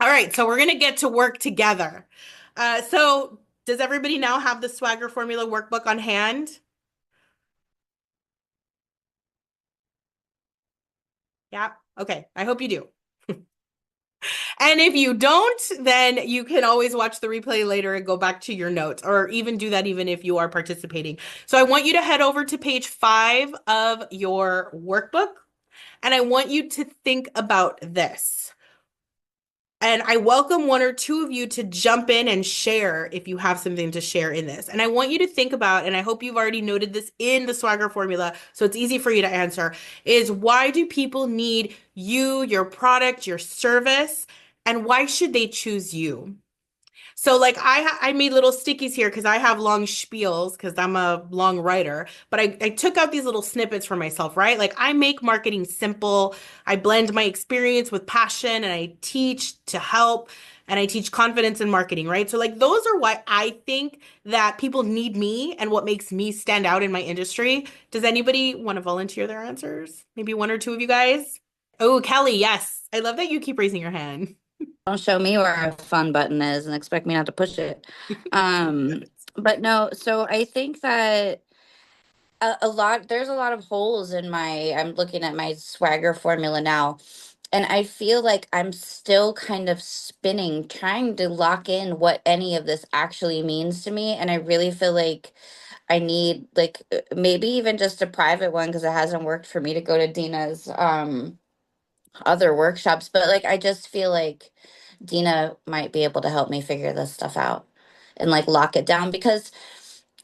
All right, so we're going to get to work together. So does everybody now have the Swagger Formula workbook on hand? Yeah. Okay. I hope you do. And if you don't, then you can always watch the replay later and go back to your notes, or even do that even if you are participating. So I want you to head over to page 5 of your workbook, and I want you to think about this. And I welcome one or two of you to jump in and share if you have something to share in this. And I want you to think about, and I hope you've already noted this in the Swagger formula, so it's easy for you to answer, is why do people need you, your product, your service, and why should they choose you? So like I made little stickies here because I have long spiels because I'm a long writer, but I took out these little snippets for myself, right? Like I make marketing simple. I blend my experience with passion and I teach to help and I teach confidence in marketing, right? So like those are why I think that people need me and what makes me stand out in my industry. Does anybody want to volunteer their answers? Maybe one or two of you guys? Oh, Kelly, yes. I love that you keep raising your hand. Don't show me where a fun button is and expect me not to push it. Um, but no, so I think that there's a lot of holes in I'm looking at my swagger formula now, and I feel like I'm still kind of spinning, trying to lock in what any of this actually means to me. And I really feel like I need, like, maybe even just a private one because it hasn't worked for me to go to Dina's other workshops, but like I just feel like Dina might be able to help me figure this stuff out and like lock it down because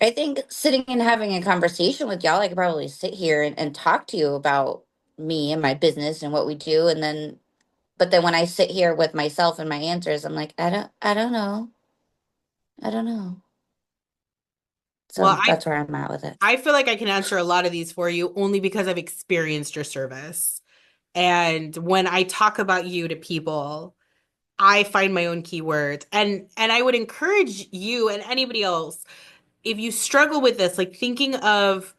I think sitting and having a conversation with y'all, I could probably sit here and talk to you about me and my business and what we do. And then, but then when I sit here with myself and my answers, I'm like, I don't know. I don't know. Well, So that's where I'm at with it. I feel like I can answer a lot of these for you only because I've experienced your service. And when I talk about you to people, I find my own keywords. And I would encourage you and anybody else, if you struggle with this, like thinking of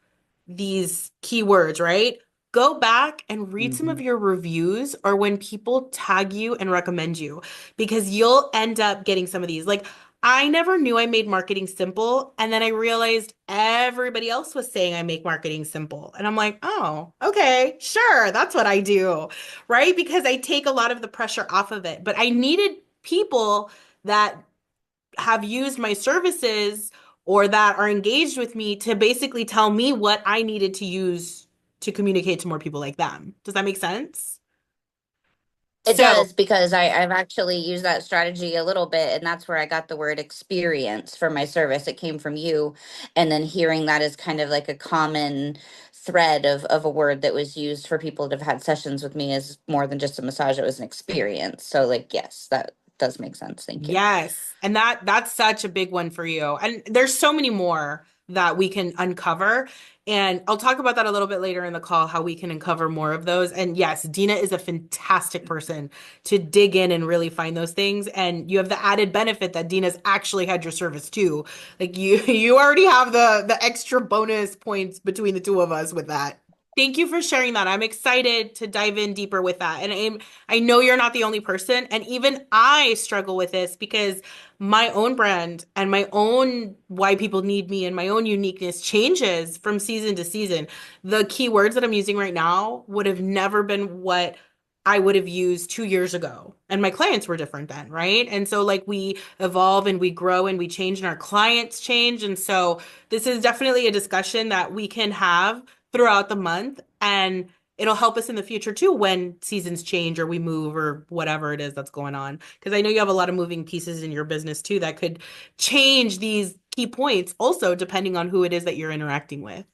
these keywords, right? Go back and read some of Mhm. your reviews or when people tag you and recommend you, because you'll end up getting some of these. Like, I never knew I made marketing simple. And then I realized everybody else was saying I make marketing simple. And I'm like, oh, okay, sure, that's what I do, right? Because I take a lot of the pressure off of it. But I needed people that have used my services or that are engaged with me to basically tell me what I needed to use to communicate to more people like them. Does that make sense? It So, does because I've actually used that strategy a little bit, and that's where I got the word experience for my service. It came from you, and then hearing that is kind of like a common thread of a word that was used for people that have had sessions with me is more than just a massage. It was an experience. So, like, yes, that does make sense. Thank you. yes. And that's such a big one for you. And there's so many more that we can uncover. And I'll talk about that a little bit later in the call, how we can uncover more of those. And yes, Dina is a fantastic person to dig in and really find those things. And you have the added benefit that Dina's actually had your service too. Like you already have the extra bonus points between the two of us with that. Thank you for sharing that. I'm excited to dive in deeper with that. And I know you're not the only person. And even I struggle with this because my own brand and my own why people need me and my own uniqueness changes from season to season. The keywords that I'm using right now would have never been what I would have used 2 years ago. And my clients were different then, right? And so, like, we evolve and we grow and we change, and our clients change. And so, this is definitely a discussion that we can have throughout the month. And it'll help us in the future too when seasons change or we move or whatever it is that's going on. Because I know you have a lot of moving pieces in your business too that could change these key points also depending on who it is that you're interacting with.